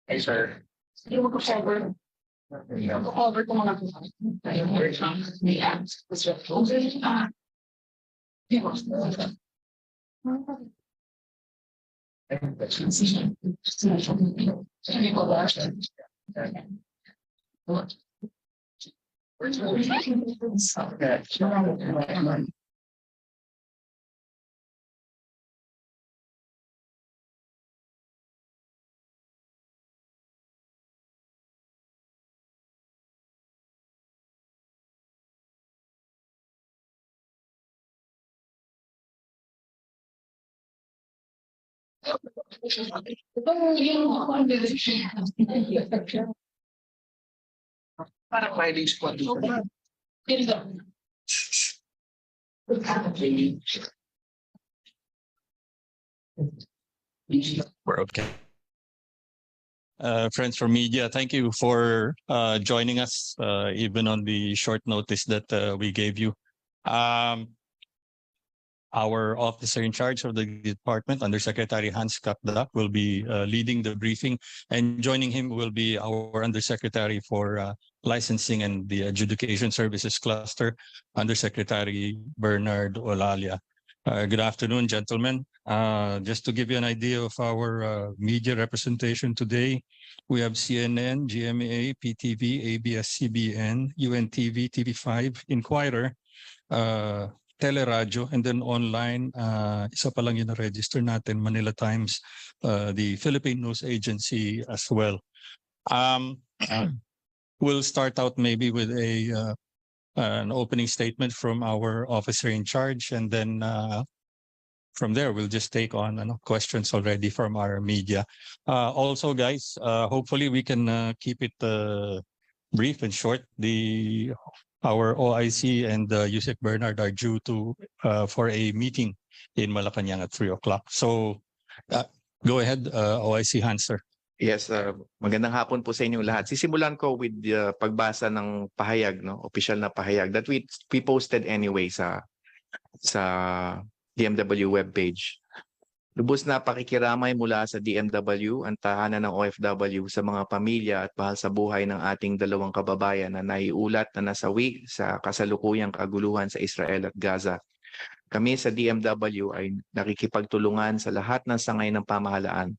Hey, sir. Hindi mo ko cover. Cover ko mga parang filing squad. We're okay. Friends from media, thank you for joining us, even on the short notice that we gave you. Our officer in charge of the department, Undersecretary Hans Kapdak, will be leading the briefing, and joining him will be our Undersecretary for Licensing and the Adjudication Services Cluster, Undersecretary Bernard Olalia. Good afternoon, gentlemen. Just to give you an idea of our media representation today, we have CNN, GMA, PTV, ABS-CBN, UNTV, TV5, Inquirer, Teleradyo, and then online, isa pa lang yung na-register natin, Manila Times, the Philippine News Agency as well. We'll start out maybe with an opening statement from our officer in charge, and then from there, we'll just take on questions already from our media. Also, guys, hopefully we can keep it brief and short. Our OIC and Yusek Bernard are due to for a meeting in Malacanang at 3 o'clock. So go ahead, OIC Hans, sir. Yes, magandang hapon po sa inyong lahat. Sisimulan ko with pagbasa ng pahayag, official na pahayag that we posted anyway sa DMW webpage. Lubos na pakikiramay mula sa DMW, ang tahanan ng OFW, sa mga pamilya at mahal sa buhay ng ating dalawang kababayan na naiulat na nasawi sa kasalukuyang kaguluhan sa Israel at Gaza. Kami sa DMW ay nakikipagtulungan sa lahat ng sangay ng pamahalaan,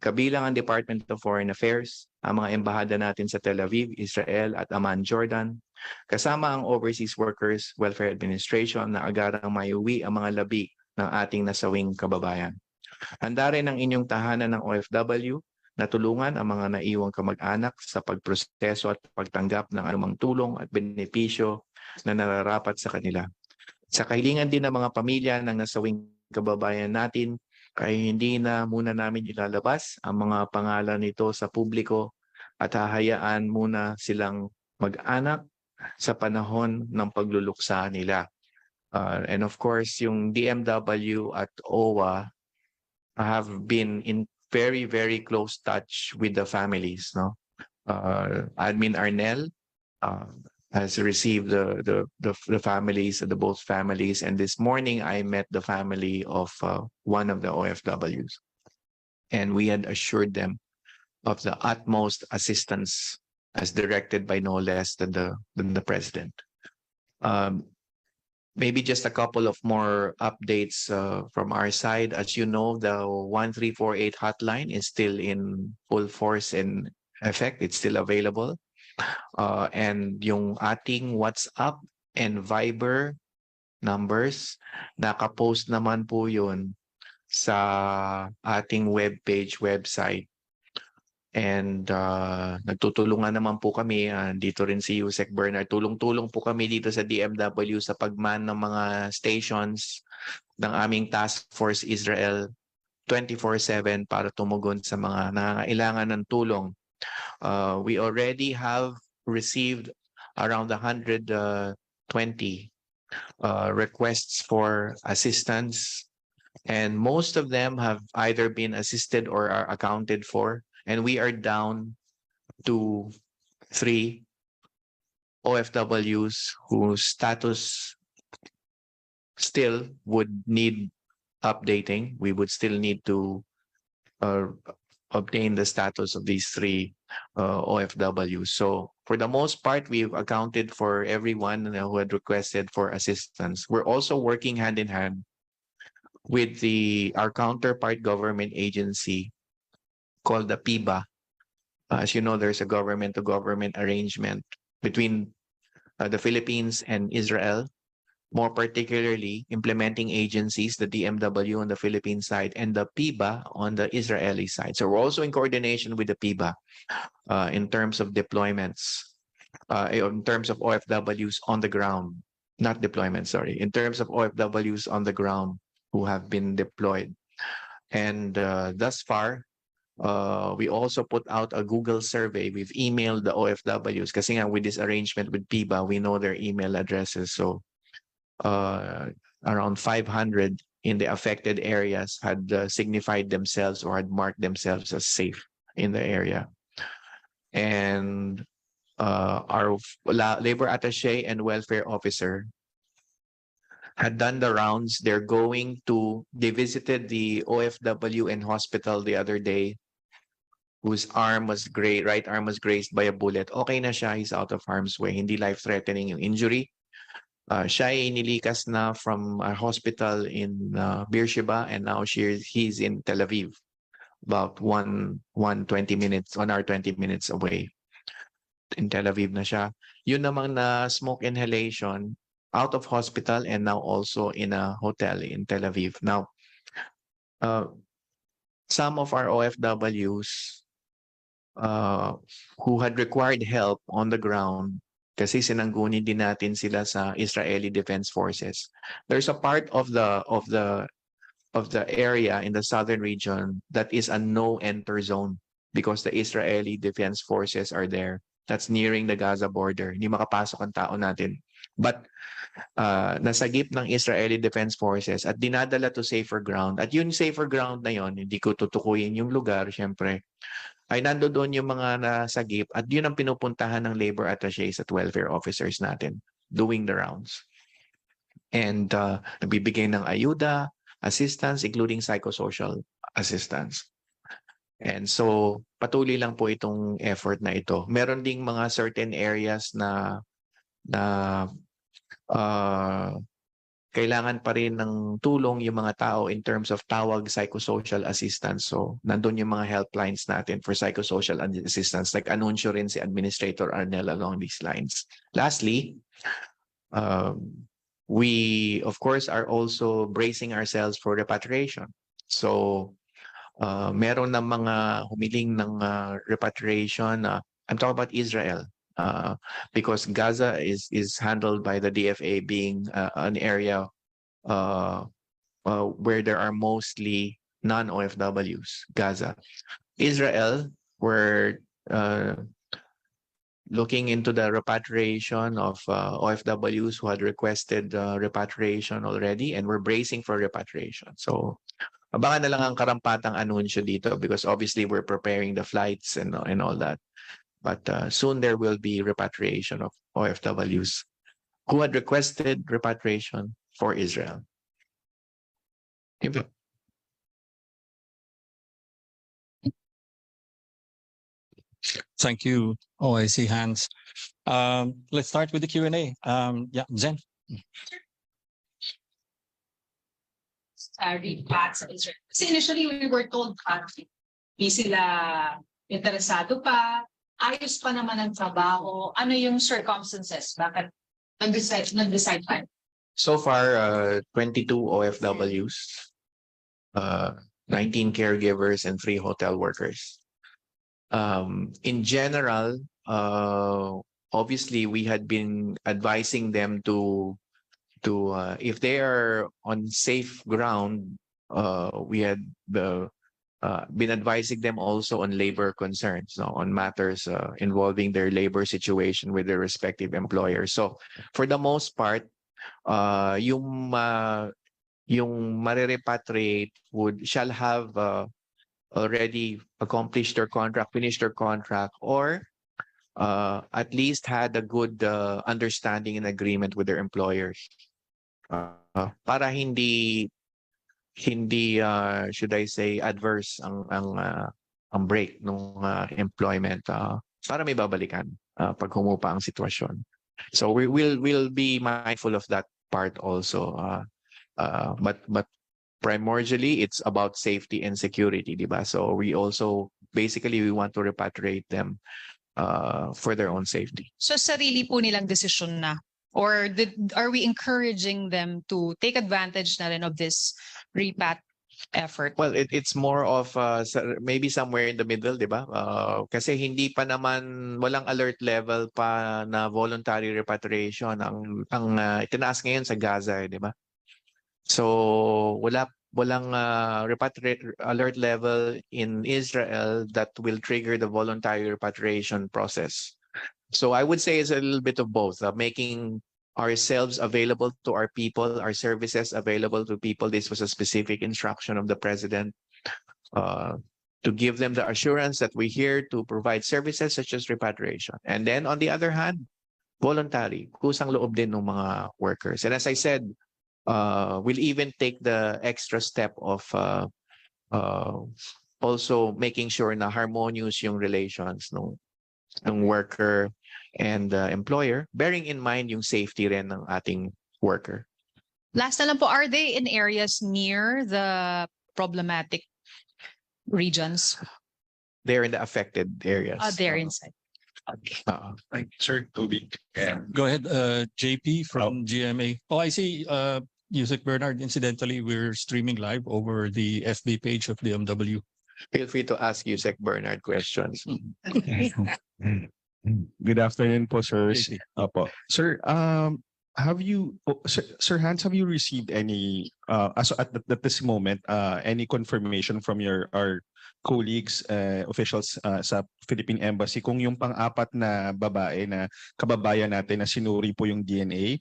kabilang ang Department of Foreign Affairs, ang mga embahada natin sa Tel Aviv, Israel at Amman, Jordan, kasama ang Overseas Workers Welfare Administration na agarang maiuwi ang mga labi ng ating nasawing kababayan. Handa rin ang inyong tahanan ng OFW na tulungan ang mga naiwang kamag-anak sa pagproseso at pagtanggap ng anumang tulong at benepisyo na nararapat sa kanila. Sa kahilingan din ng mga pamilya ng nasawing kababayan natin, ay hindi na muna namin ilalabas ang mga pangalan nito sa publiko at hahayaan muna silang mag-anak sa panahon ng pagluluksa nila. And of course, yung DMW at OWA have been in very, very close touch with the families. Admin Arnel has received the families, the both families, and this morning I met the family of one of the OFWs, and we had assured them of the utmost assistance as directed by no less than the president. Maybe just a couple of more updates from our side. As you know, the 1348 hotline is still in full force and effect. It's still available. And yung ating WhatsApp and Viber numbers, nakapost naman po yun sa ating website. And nagtutulungan naman po kami, dito rin si Yusek Bernard, tulong-tulong po kami dito sa DMW sa pagman ng mga stations ng aming Task Force Israel 24/7 para tumugon sa mga nangangailangan ng tulong. We already have received around 120 requests for assistance, and most of them have either been assisted or are accounted for. And we are down to 3 OFWs whose status still would need updating. We would still need to obtain the status of these three OFWs. So for the most part, we've accounted for everyone who had requested for assistance. We're also working hand in hand with our counterpart government agency called the PIBA. As you know, there's a government-to-government arrangement between the Philippines and Israel, more particularly implementing agencies, the DMW on the Philippine side and the PIBA on the Israeli side. So we're also in coordination with the PIBA in terms of deployments, in terms of OFWs on the ground, not deployments, sorry, in terms of OFWs on the ground who have been deployed. And thus far, we also put out a Google survey. We've emailed the OFWs kasi nga with this arrangement with PIBA, we know their email addresses. So around 500 in the affected areas had signified themselves or had marked themselves as safe in the area. And our labor attaché and welfare officer had done the rounds. They visited the OFW and hospital the other day whose right arm was grazed by a bullet. Okay na siya, he's out of harm's way. Hindi life-threatening yung injury. Siya ay inilikas na from a hospital in Beersheba and now he's in Tel Aviv, about 1 hour 20 minutes away. In Tel Aviv na siya. Yun namang na smoke inhalation out of hospital and now also in a hotel in Tel Aviv. Now, some of our OFWs who had required help on the ground kasi sinangguni din natin sila sa Israeli Defense Forces. There's a part of the area in the southern region that is a no-enter zone because the Israeli Defense Forces are there. That's nearing the Gaza border. Hindi makapasok ang tao natin. But nasagip ng Israeli Defense Forces at dinadala to safer ground. At yung safer ground na yon, hindi ko tutukuyin yung lugar, syempre, ay nandoon yung mga nasagip at yun ang pinupuntahan ng labor attachés at welfare officers natin doing the rounds. And nagbibigay ng ayuda, assistance, including psychosocial assistance. And so patuloy lang po itong effort na ito. Meron ding mga certain areas na kailangan pa rin ng tulong yung mga tao in terms of tawag psychosocial assistance. So, nandun yung mga helplines natin for psychosocial assistance. Like anunsyo rin si Administrator Arnel along these lines. Lastly, we, of course, are also bracing ourselves for repatriation. So, meron ng mga humiling ng repatriation. I'm talking about Israel. Because Gaza is handled by the DFA being an area where there are mostly non-OFWs, Gaza. Israel, we're looking into the repatriation of OFWs who had requested repatriation already, and we're bracing for repatriation. So, abangan na lang ang karampatang anunsyo dito because obviously we're preparing the flights and all that. But soon there will be repatriation of OFWs who had requested repatriation for Israel. Thank you, OIC Hans. Let's start with the Q&A. Yeah, Zen. Repats sa Israel. Kasi initially we were told hindi sila interesado pa, ayos pa naman ang trabaho. Ano yung circumstances? Bakit nag-decide pa? So far, 22 OFWs, 19 caregivers, and 3 hotel workers. In general, obviously, we had been advising them to if they are on safe ground, we had been advising them also on labor concerns, on matters involving their labor situation with their respective employers. So, for the most part, yung marirepatriate shall have already accomplished their contract, finished their contract, or at least had a good understanding and agreement with their employers. Para hindi hindi should I say adverse ang break ng employment para may babalikan pag humupa ang sitwasyon. So we'll be mindful of that part also. But primordially it's about safety and security, di ba? So we also basically we want to repatriate them for their own safety. So sarili po nilang desisyon na? Or are we encouraging them to take advantage na rin of this repat effort? Well, it's more of maybe somewhere in the middle, di ba? Kasi hindi pa naman, walang alert level pa na voluntary repatriation ang itinaas ngayon sa Gaza, di ba? So walang alert level in Israel that will trigger the voluntary repatriation process. So I would say it's a little bit of both, making ourselves available to our people, our services available to people. This was a specific instruction of the president to give them the assurance that we're here to provide services such as repatriation. And then on the other hand, voluntary, kusang loob din ng mga workers. And as I said, we'll even take the extra step of also making sure na harmonious yung relations ng worker and employer, bearing in mind yung safety rin ng ating worker. Last na lang po, are they in areas near the problematic regions? They're in the affected areas. They're inside. Sir, Toby. Go ahead, JP from GMA. Oh, I see, Yusek Bernard, incidentally, we're streaming live over the FB page of the MW. Feel free to ask Yusek Bernard questions. Good afternoon po, sir. JP. Opo. Sir, Sir Hans, have you received any at this moment any confirmation from our colleagues, officials sa Philippine Embassy kung yung pang-apat na babae na kababayan natin na sinuri po yung DNA,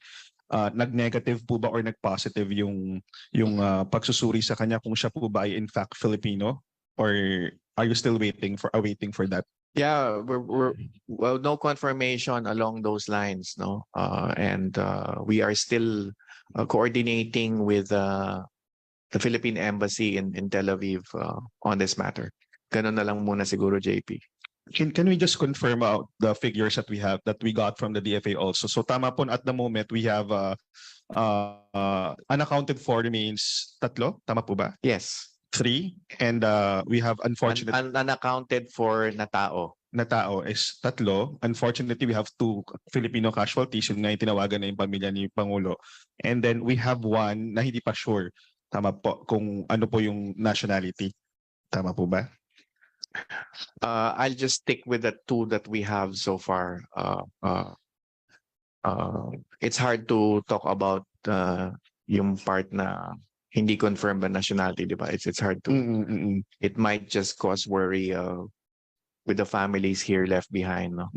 nag-negative po ba or nag-positive yung pagsusuri sa kanya kung siya po ba ay in fact Filipino, or are you still waiting for that? Yeah, well, no confirmation along those lines, no, and we are still coordinating with the Philippine Embassy in Tel Aviv on this matter. Ganun na lang muna siguro, JP. Can we just confirm out the figures that we got from the DFA also? So tama po, at the moment we have unaccounted for remains 3, tama po ba? Yes. 3, and we have unfortunate Unaccounted for na tao. na tao is 3. Unfortunately, we have 2 Filipino casualties, yung nga yung tinawagan na yung pamilya ni Pangulo. And then we have 1 na hindi pa sure, tama po, kung ano po yung nationality. Tama po ba? I'll just stick with the 2 that we have so far. It's hard to talk about yung part na hindi confirmed ba nationality, di ba? It's hard to. It might just cause worry with the families here left behind. No?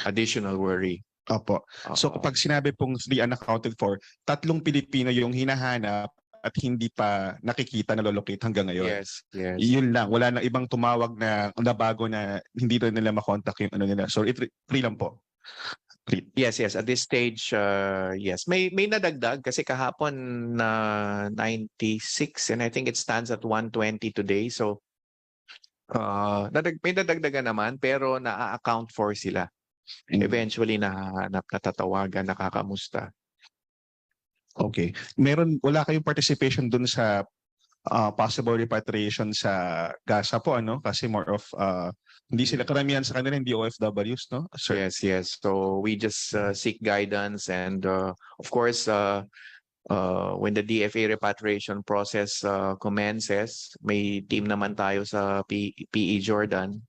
Additional worry. Opo. So kapag sinabi pong 3 unaccounted for, 3 Pilipino yung hinahanap at hindi pa nakikita na lolocate hanggang ngayon. Yes, yes. Yun lang. Wala na ibang tumawag na bago na hindi rin nila makontak yung ano nila. So 3 lang po. 3. Yes. At this stage, yes. May nadagdag kasi kahapon na 96 and I think it stands at 120 today. So may nadagdagan naman pero na-account for sila. Eventually nahahanap, natatawagan, nakakamusta. Okay. Wala kayong participation dun sa possible repatriation sa Gaza po, ano? Kasi more of hindi sila, karamihan sa kanila hindi OFWs, no? Sir? Yes. So we just seek guidance and of course when the DFA repatriation process commences, may team naman tayo sa PE Jordan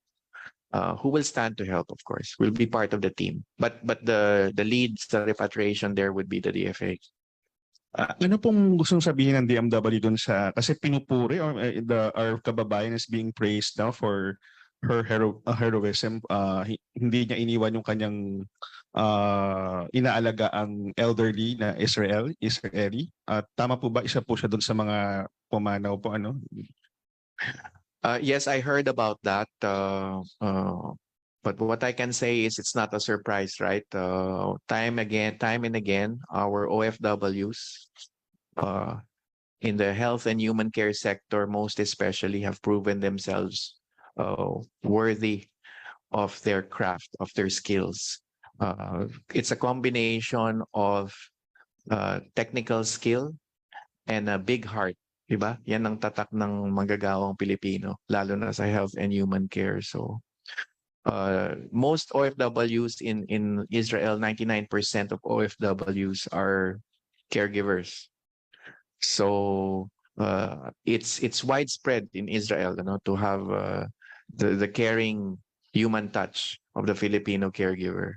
who will stand to help, of course. We'll be part of the team. But the lead sa repatriation there would be the DFA. Ano pong gustong sabihin ng DMW dun sa, kasi pinupuri or our kababayan is being praised now for her heroism. Hindi niya iniwan yung kanyang inaalaga ang elderly na Israeli. Tama po ba, isa po siya dun sa mga pumanaw po, ano? Yes, I heard about that. But what I can say is it's not a surprise, right? Time and again, our OFWs in the health and human care sector, most especially, have proven themselves worthy of their craft, of their skills. It's a combination of technical skill and a big heart. Diba? Yan ang tatak ng manggagawang Pilipino, lalo na sa health and human care. So, most OFWs in Israel, 99% of OFWs are caregivers. So, it's widespread in Israel, to have the caring human touch of the Filipino caregiver.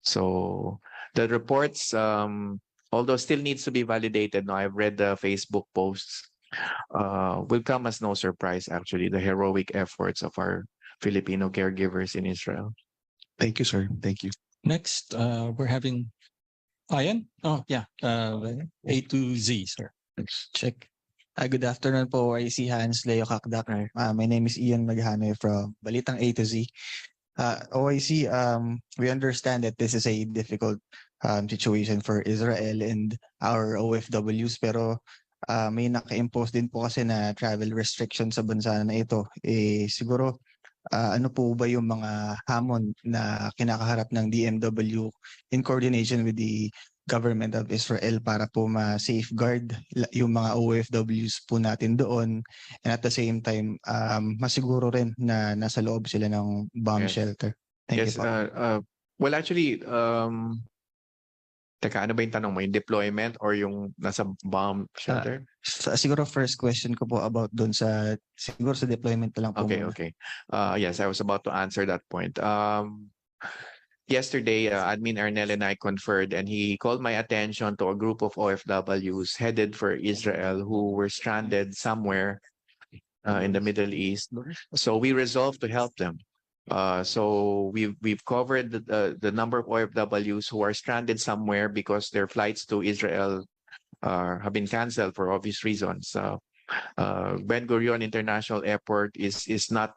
So the reports, although still needs to be validated, no, I've read the Facebook posts, will come as no surprise, actually, the heroic efforts of our Filipino caregivers in Israel. Thank you, sir. Thank you. Next, we're having Ian. Oh, yeah. A to Z, sir. Check. Good afternoon po, IC Hans Leo Kakdak. My name is Ian Maghanoy from Balitang A to Z. OIC, we understand that this is a difficult situation for Israel and our OFWs, pero may naka-impose din po kasi na travel restrictions sa bansa na ito. Siguro, ano po ba yung mga hamon na kinakaharap ng DMW in coordination with the government of Israel para po ma-safeguard yung mga OFWs po natin doon, and at the same time masiguro rin na nasa loob sila ng bomb Yes. shelter. Thank Yes, you po. well, actually, teka, ano ba yung tanong mo? Yung deployment or yung nasa bomb shelter? Siguro first question ko po about doon sa siguro sa deployment na lang po Okay, muna. okay. Yes, I was about to answer that point. Yesterday, Admin Arnel and I conferred, and he called my attention to a group of OFWs headed for Israel who were stranded somewhere in the Middle East. So we resolved to help them. So we've covered the number of OFWs who are stranded somewhere because their flights to Israel have been canceled for obvious reasons. Ben Gurion International Airport is not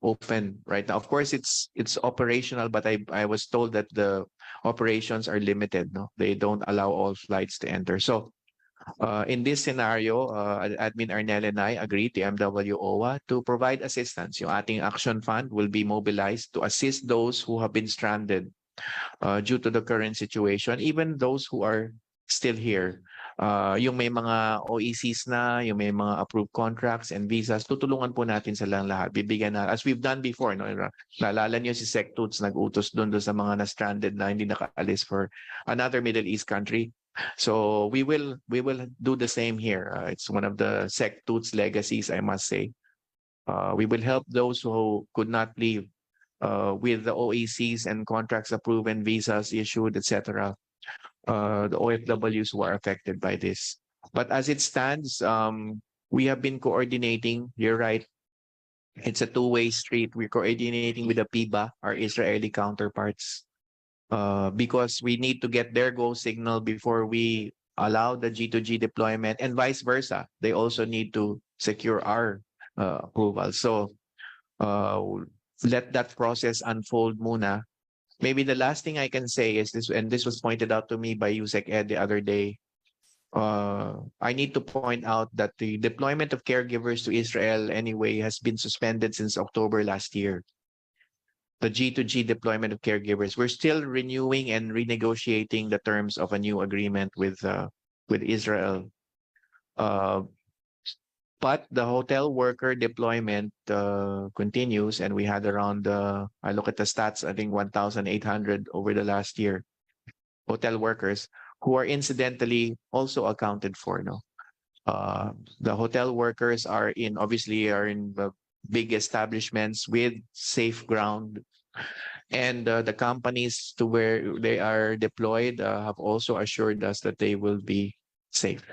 open right now. Of course, it's operational, but I was told that the operations are limited. No, they don't allow all flights to enter. So, in this scenario, Admin Arnel and I agreed, the MW OWA, to provide assistance. Yung ating action fund will be mobilized to assist those who have been stranded due to the current situation, even those who are still here. Yung may mga OECs na, yung may mga approved contracts and visas, tutulungan po natin silang lahat. Bibigyan na, as we've done before, no? Naalala niyo si Sec Toots nag-utos doon sa mga na-stranded na hindi nakaalis for another Middle East country. So we will do the same here. It's one of the Sec Toots legacies, I must say. We will help those who could not leave with the OECs and contracts approved and visas issued, etc. The OFWs who are affected by this. But as it stands, we have been coordinating. You're right. It's a two-way street. We're coordinating with the PIBA, our Israeli counterparts, because we need to get their go signal before we allow the G2G deployment, and vice versa. They also need to secure our approval. So let that process unfold muna. Maybe the last thing I can say is this, and this was pointed out to me by Yusek Ed the other day. I need to point out that the deployment of caregivers to Israel anyway has been suspended since October last year. The G2G deployment of caregivers. We're still renewing and renegotiating the terms of a new agreement with Israel. But the hotel worker deployment continues, and we had around, I look at the stats, I think 1,800 over the last year, hotel workers who are incidentally also accounted for. No, the hotel workers obviously are in the big establishments with safe ground, and the companies to where they are deployed have also assured us that they will be safe.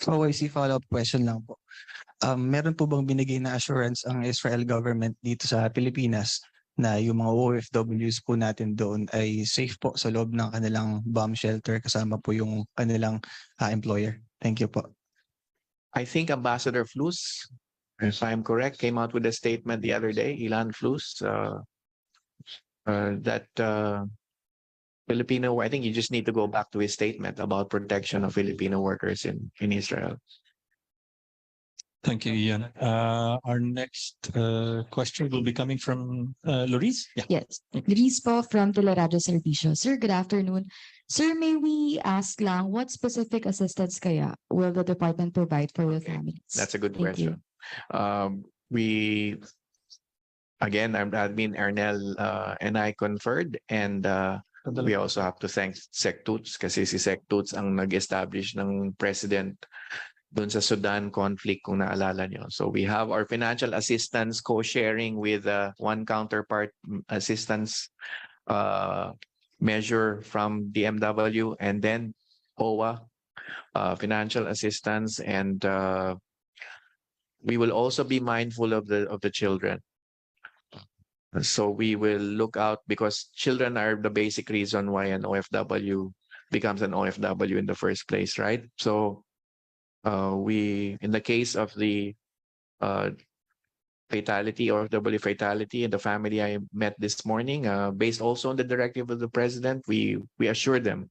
OIC follow-up question lang po. Meron po bang binigay na assurance ang Israel government dito sa Pilipinas na yung mga OFWs po natin doon ay safe po sa loob ng kanilang bomb shelter kasama po yung kanilang employer? Thank you po. I think Ambassador Flus, if I'm correct, came out with a statement the other day, Ilan Flus, that Filipino, I think you just need to go back to his statement about protection of Filipino workers in Israel. Thank you, Ian. Our next question will be coming from Loris. Yeah. Yes. Luis po from Teleradyo Servicio. Sir, good afternoon. Sir, may we ask lang what specific assistance kaya will the department provide for the Okay, families? That's a good Thank you. question. We again, Admin Ernel and I conferred, and we also have to thank SecToots kasi si SecToots ang nag-establish ng president dun sa Sudan conflict kung naalala nyo. So we have our financial assistance co-sharing with one counterpart assistance measure from DMW, and then OWA financial assistance, and we will also be mindful of the children. So we will look out, because children are the basic reason why an OFW becomes an OFW in the first place, right? So in the case of the fatality, OFW fatality in the family I met this morning, based also on the directive of the president, we assure them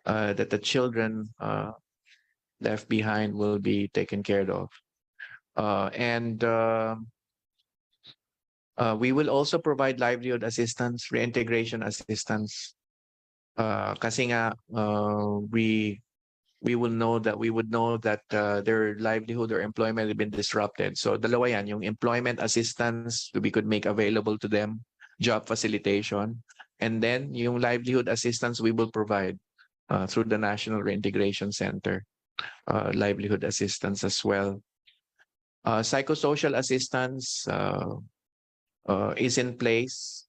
that the children left behind will be taken care of. And we will also provide livelihood assistance, reintegration assistance. Kasi nga, we would know that their livelihood or employment had been disrupted. So dalawa yan, yung employment assistance we could make available to them, job facilitation, and then yung livelihood assistance we will provide through the National Reintegration Center, livelihood assistance as well. Psychosocial assistance is in place.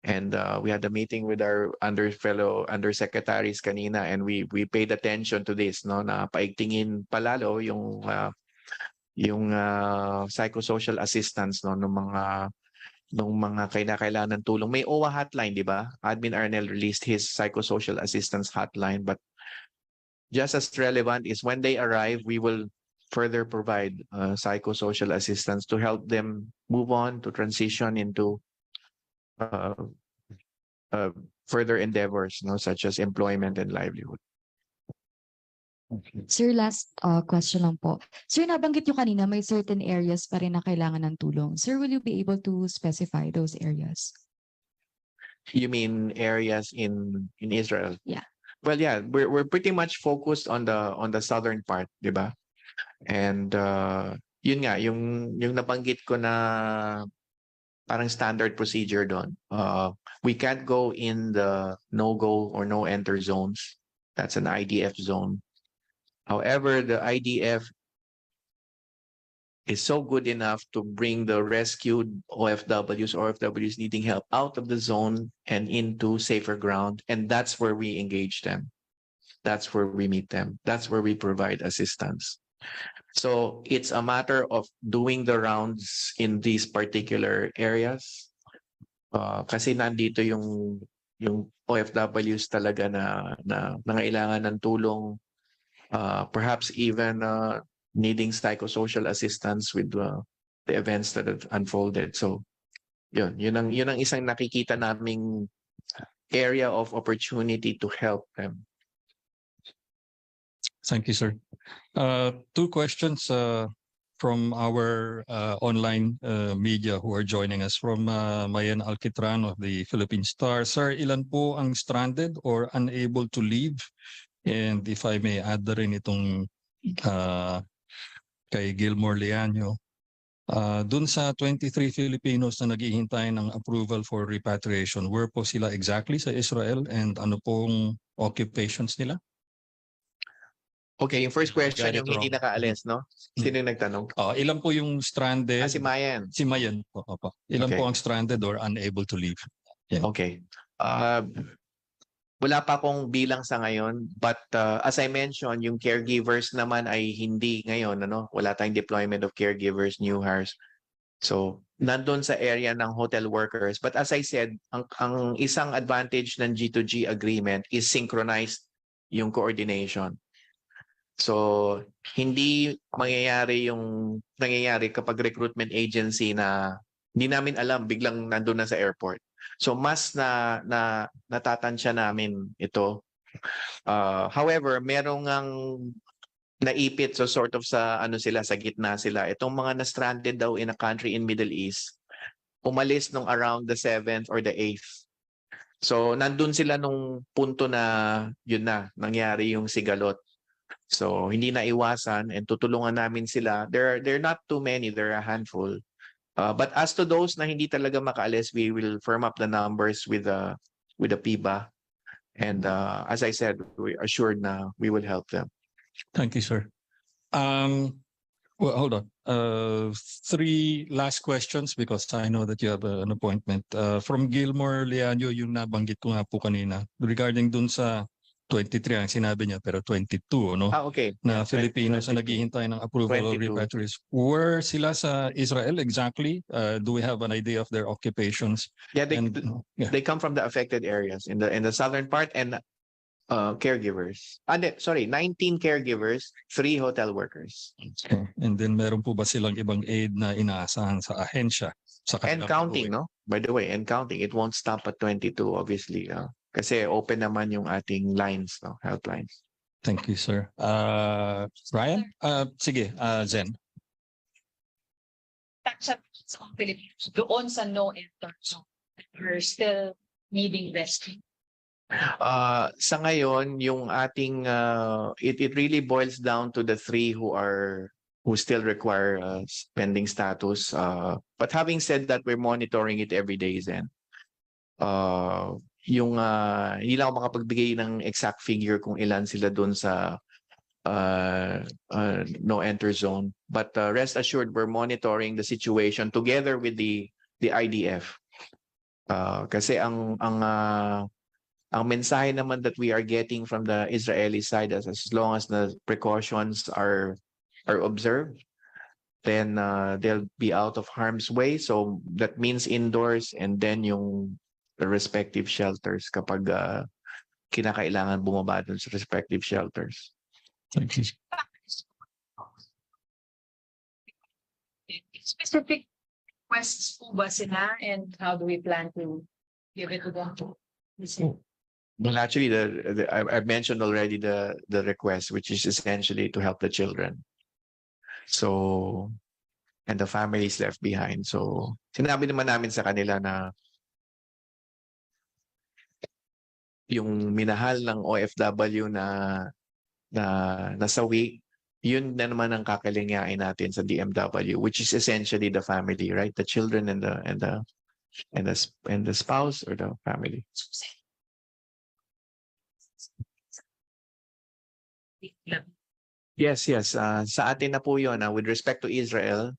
And we had a meeting with our fellow undersecretaries kanina, and we paid attention to this, no, na paigtingin palalo yung psychosocial assistance, no, ng mga kailangan ng tulong. May OWA hotline, di ba? Admin Arnel released his psychosocial assistance hotline, but just as relevant is when they arrive, we will further provide psychosocial assistance to help them move on, to transition into further endeavors, no, such as employment and livelihood. Sir, last question lang po. Sir, nabanggit nyo kanina may certain areas pa rin na kailangan ng tulong. Sir, will you be able to specify those areas? You mean areas in Israel? Yeah. Well, yeah, we're pretty much focused on the southern part, di ba? And yun nga, yung nabanggit ko na parang standard procedure doon. We can't go in the no-go or no-enter zones. That's an IDF zone. However, the IDF is so good enough to bring the rescued OFWs needing help out of the zone and into safer ground. And that's where we engage them. That's where we meet them. That's where we provide assistance. So it's a matter of doing the rounds in these particular areas. Kasi nandito yung OFWs talaga na nangailangan ng tulong, perhaps even needing psychosocial assistance with the events that have unfolded. So yun ang isang nakikita naming area of opportunity to help them. Thank you, sir. Two questions from our online media who are joining us. From Mayan Alquitran of the Philippine Star. Sir, ilan po ang stranded or unable to leave? And if I may add na rin itong kay Gilmore Leaño, dun sa 23 Filipinos na naghihintay ng approval for repatriation, where po sila exactly sa Israel, and ano pong occupations nila? Okay, yung first question, Got it yung hindi wrong. nakaalis, no? Sino yung nagtanong? Ilan po yung stranded? Si Mayan. Si Mayan po. Opo. Ilan Okay. po ang stranded or unable to leave? Yeah. Okay. Wala pa akong bilang sa ngayon, but as I mentioned, yung caregivers naman ay hindi ngayon, ano? Wala tayong deployment of caregivers, new hires. So, nandun sa area ng hotel workers. But as I said, ang isang advantage ng G2G agreement is synchronized yung coordination. So, hindi nangyayari kapag recruitment agency na Hindi namin alam, biglang nandun na sa airport. So mas natatansya namin ito. However, merong ang naipit, so sort of sa ano sila, sa gitna sila. Itong mga na-stranded daw in a country in Middle East, umalis nung around the 7th or the 8th. So nandun sila nung punto na yun na, nangyari yung sigalot. So hindi na iwasan and tutulungan namin sila. They're not too many, they're a handful. But as to those na hindi talaga makaalis, we will firm up the numbers with the PIBA. And as I said, we assured na we will help them. Thank you, sir. Well, hold on. Three last questions because I know that you have an appointment. From Gilmore Leaño, yung nabanggit ko nga po kanina regarding dun sa 23 ang sinabi niya pero 22, no? Okay. Na Yeah, Filipinos na 22. naghihintay ng approval of 22. repatriation. Where sila sa Israel exactly? Do we have an idea of their occupations? Yeah, they, And, yeah. they come from the affected areas in the southern part and caregivers. Sorry, 19 caregivers, 3 hotel workers. Okay. And then meron po ba silang ibang aid na inaasahan sa ahensya? Sa And kanilang counting, pag-uwi? no? By the way, and counting. It won't stop at 22, obviously. Kasi open naman yung ating lines, no? Helplines. Thank you, sir. Ryan? Sige, Zen. Sa Philippines, doon sa no-enter zone, we're still needing rescue. Sa ngayon, yung ating it really boils down to the 3 who still require pending status. But having said that, we're monitoring it every day, Zen. Hindi lang ako makapagbigay ng exact figure kung ilan sila doon sa no enter zone. But rest assured, we're monitoring the situation together with the IDF. Kasi ang mensahe naman that we are getting from the Israeli side as long as the precautions are observed, then they'll be out of harm's way. So that means indoors and then yung the respective shelters kapag kinakailangan bumaba dun sa respective shelters. Thank you. Specific requests po ba sila and how do we plan to give it to them? Well, actually, I've mentioned already the request, which is essentially to help the children. So, and the families left behind. So, sinabi naman namin sa kanila na yung minahal ng OFW na nasawi, yun na naman ang kakalingain natin sa DMW, which is essentially the family, right? The children and the spouse or the family. Yes. Sa atin na po yun. With respect to Israel,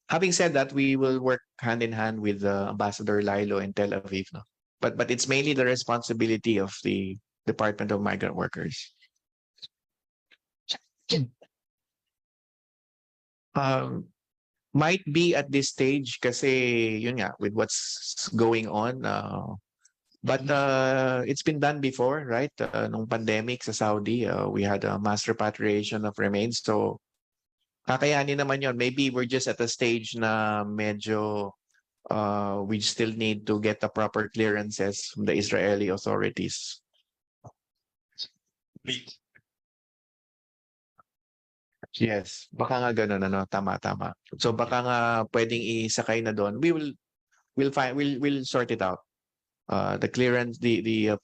having said that, we will work hand in hand with Ambassador Lilo in Tel Aviv. No? But it's mainly the responsibility of the Department of Migrant Workers. Might be at this stage kasi yun nga, with what's going on. But it's been done before, right? Nung pandemic sa Saudi, we had a mass repatriation of remains. So kakayanin naman yun. Maybe we're just at a stage na medyo we still need to get the proper clearances from the Israeli authorities. Yes, baka nga ganun, ano, tama. So baka nga pwedeng isakay na doon. We'll sort it out. The clearance, the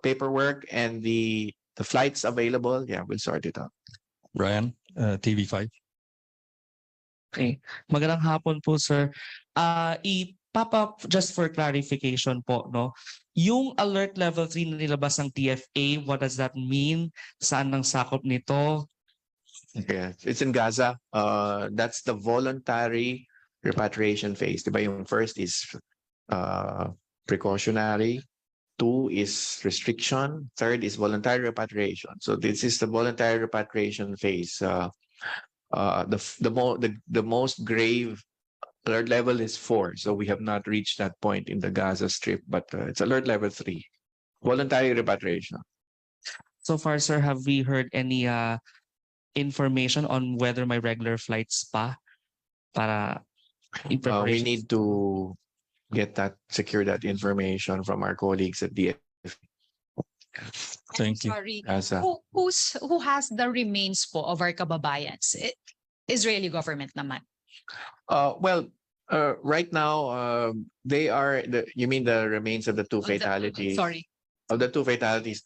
paperwork and the flights available, yeah, we'll sort it out. Ryan, TV5. Okay. Magandang hapon po, sir. I-pop up just for clarification po, no? Yung alert level 3 na nilabas ng TFA, what does that mean? Saan ang sakop nito? Yeah, it's in Gaza. That's the voluntary repatriation phase. Diba yung first is precautionary, 2 is restriction, 3rd is voluntary repatriation. So this is the voluntary repatriation phase. The most grave alert level is 4. So we have not reached that point in the Gaza Strip, but it's alert level 3, voluntary repatriation. So far, sir, have we heard any information on whether may regular flights pa para in We preparation. need to secure that information from our colleagues at the Thank you. Sorry. Gaza. Who has the remains po of our kababayans? Israeli government naman. Right now, you mean the remains of the two fatalities? Sorry. Of the two fatalities.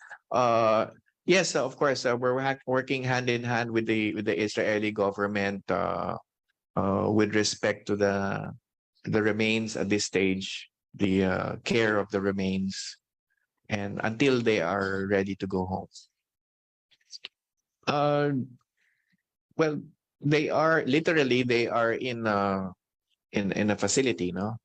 Yes, of course, we're working hand in hand with the Israeli government with respect to the remains at this stage, the care of the remains, and until they are ready to go home. Well, they are in a facility, no?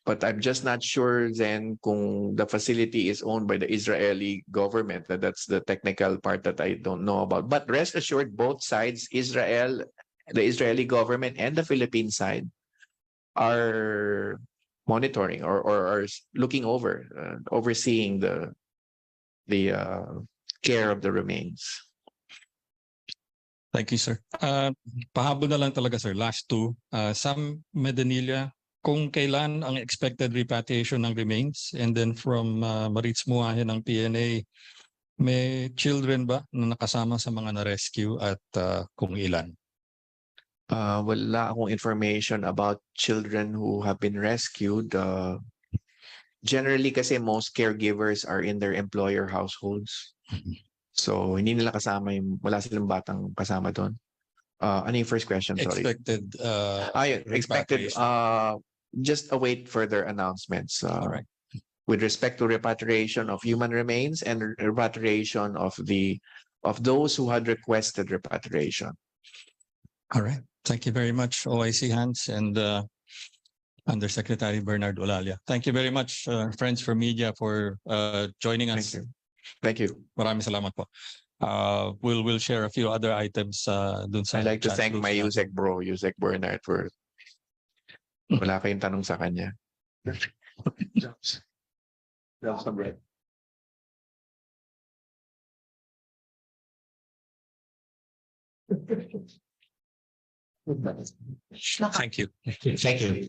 But I'm just not sure then kung the facility is owned by the Israeli government. That's the technical part that I don't know about. But rest assured, both sides, the Israeli government and the Philippine side, are monitoring or are looking over, overseeing the care of the remains. Thank you, sir. Pahabol na lang talaga, sir. Last two. Sam Medanilla, kung kailan ang expected repatriation ng remains? And then from Maritz Muahe ng PNA, may children ba na nakasama sa mga na-rescue at kung ilan? Wala akong information about children who have been rescued. Generally kasi most caregivers are in their employer households. So hindi nila kasama wala silang batang kasama doon. Ano yung first question? Sorry. Expected. Just await further announcements. All right. With respect to repatriation of human remains and repatriation of those who had requested repatriation. All right. Thank you very much, OIC Hans and Undersecretary Bernard Olalia. Thank you very much, friends from media, for joining us. Thank you. Maraming salamat po. We'll share a few other items dun sa I'd like to chat thank groups my natin. Yusek Bernard for wala kayong tanong sa kanya. Thank you. Thank you.